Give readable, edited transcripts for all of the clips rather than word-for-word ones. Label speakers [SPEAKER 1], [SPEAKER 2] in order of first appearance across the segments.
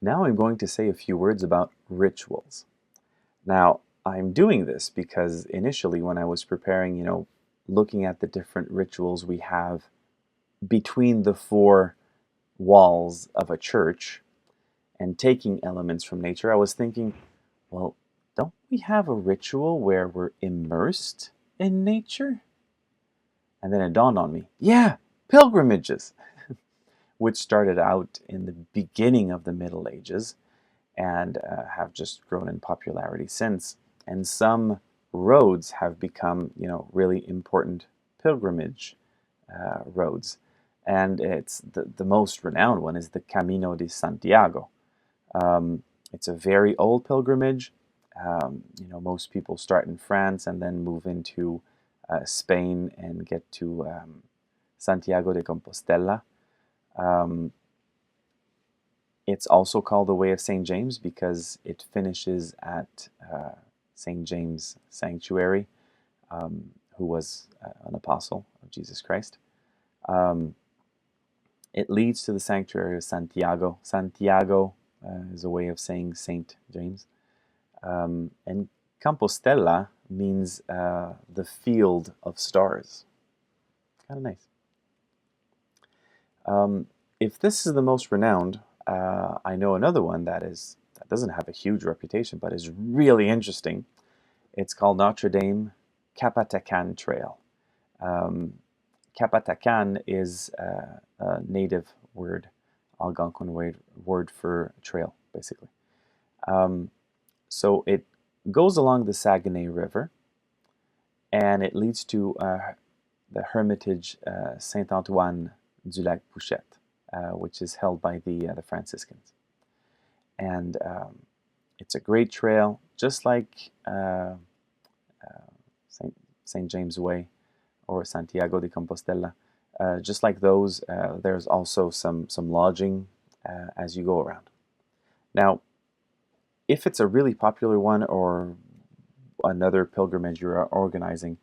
[SPEAKER 1] Now I'm going to say a few words about rituals. Now, I'm doing this because initially when I was preparing, looking at the different rituals we have between the four walls of a church and taking elements from nature, I was thinking, well, don't we have a ritual where we're immersed in nature? And then it dawned on me, yeah, pilgrimages, which started out in the beginning of the Middle Ages and have just grown in popularity since. And some roads have become, really important pilgrimage roads. And it's the most renowned one is the Camino de Santiago. It's a very old pilgrimage. Most people start in France and then move into Spain and get to Santiago de Compostela. It's also called the Way of St. James because it finishes at St. James Sanctuary, who was an apostle of Jesus Christ. It leads to the sanctuary of Santiago. Santiago is a way of saying St. James. And Compostela means the field of stars. Kind of nice. If this is the most renowned, I know another one that doesn't have a huge reputation, but is really interesting. It's called Notre Dame Kapatakan Trail. Kapatakan is a native word, Algonquin word for trail, basically. So it goes along the Saguenay River, and it leads to the Ermitage Saint-Antoine de Lac-Bouchette, which is held by the Franciscans. And it's a great trail, just like St. James Way or Santiago de Compostela. Just like those, there's also some lodging as you go around. Now, if it's a really popular one or another pilgrimage you're organizing,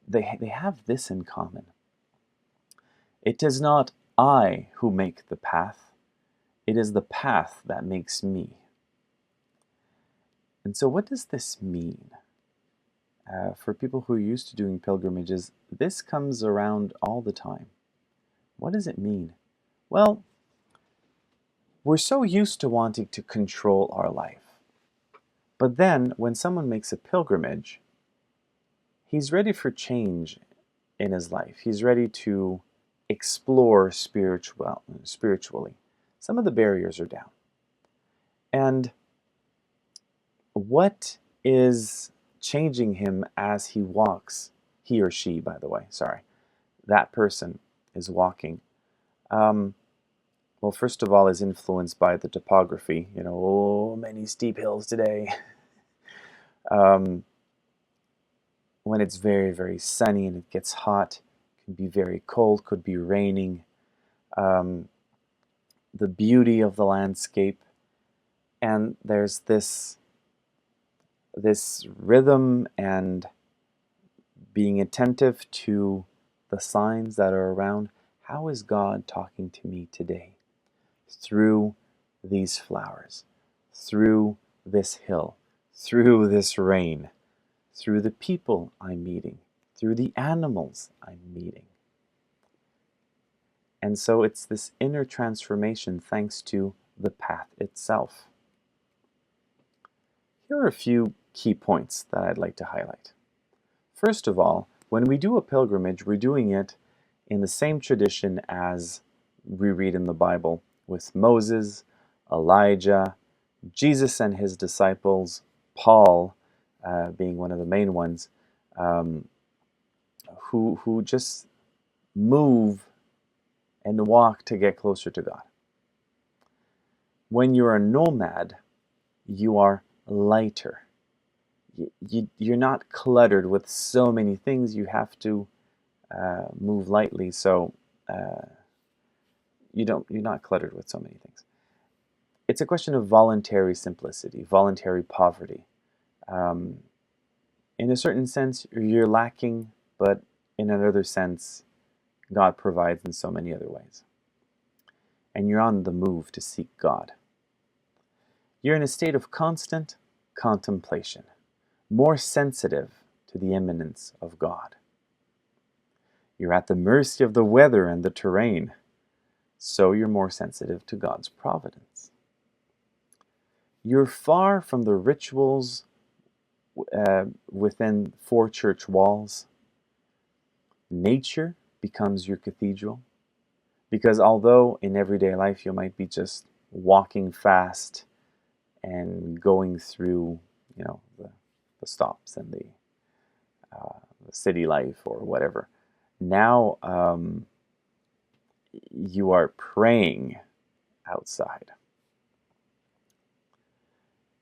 [SPEAKER 1] they have this in common. It is not I who make the path, it is the path that makes me. And so what does this mean? For people who are used to doing pilgrimages, this comes around all the time. What does it mean? Well, we're so used to wanting to control our life. But then, when someone makes a pilgrimage, he's ready for change in his life. He's ready to explore spiritually. Some of the barriers are down. And what is changing him as he walks, he or she, by the way, sorry, that person is walking. Well, first of all, is influenced by the topography. Many steep hills today. When it's very, very sunny and it gets hot, it can be very cold, could be raining. The beauty of the landscape, and there's this rhythm and being attentive to the signs that are around. How is God talking to me today? Through these flowers, through this hill, through this rain, through the people I'm meeting, through the animals I'm meeting. And so it's this inner transformation thanks to the path itself. Here are a few key points that I'd like to highlight. First of all, when we do a pilgrimage, we're doing it in the same tradition as we read in the Bible, with Moses, Elijah, Jesus and his disciples, Paul being one of the main ones, who just move and walk to get closer to God. When you're a nomad, you are lighter. You're not cluttered with so many things. You have to move lightly, so you're not cluttered with so many things. It's a question of voluntary simplicity, voluntary poverty. In a certain sense, you're lacking, but in another sense, God provides in so many other ways. And you're on the move to seek God. You're in a state of constant contemplation, more sensitive to the immanence of God. You're at the mercy of the weather and the terrain, so you're more sensitive to God's providence. You're far from the rituals within four church walls. Nature becomes your cathedral, because although in everyday life you might be just walking fast and going through, the stops and the city life or whatever, now you are praying outside,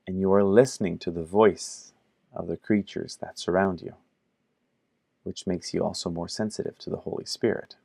[SPEAKER 1] and you are listening to the voice of the creatures that surround you, which makes you also more sensitive to the Holy Spirit.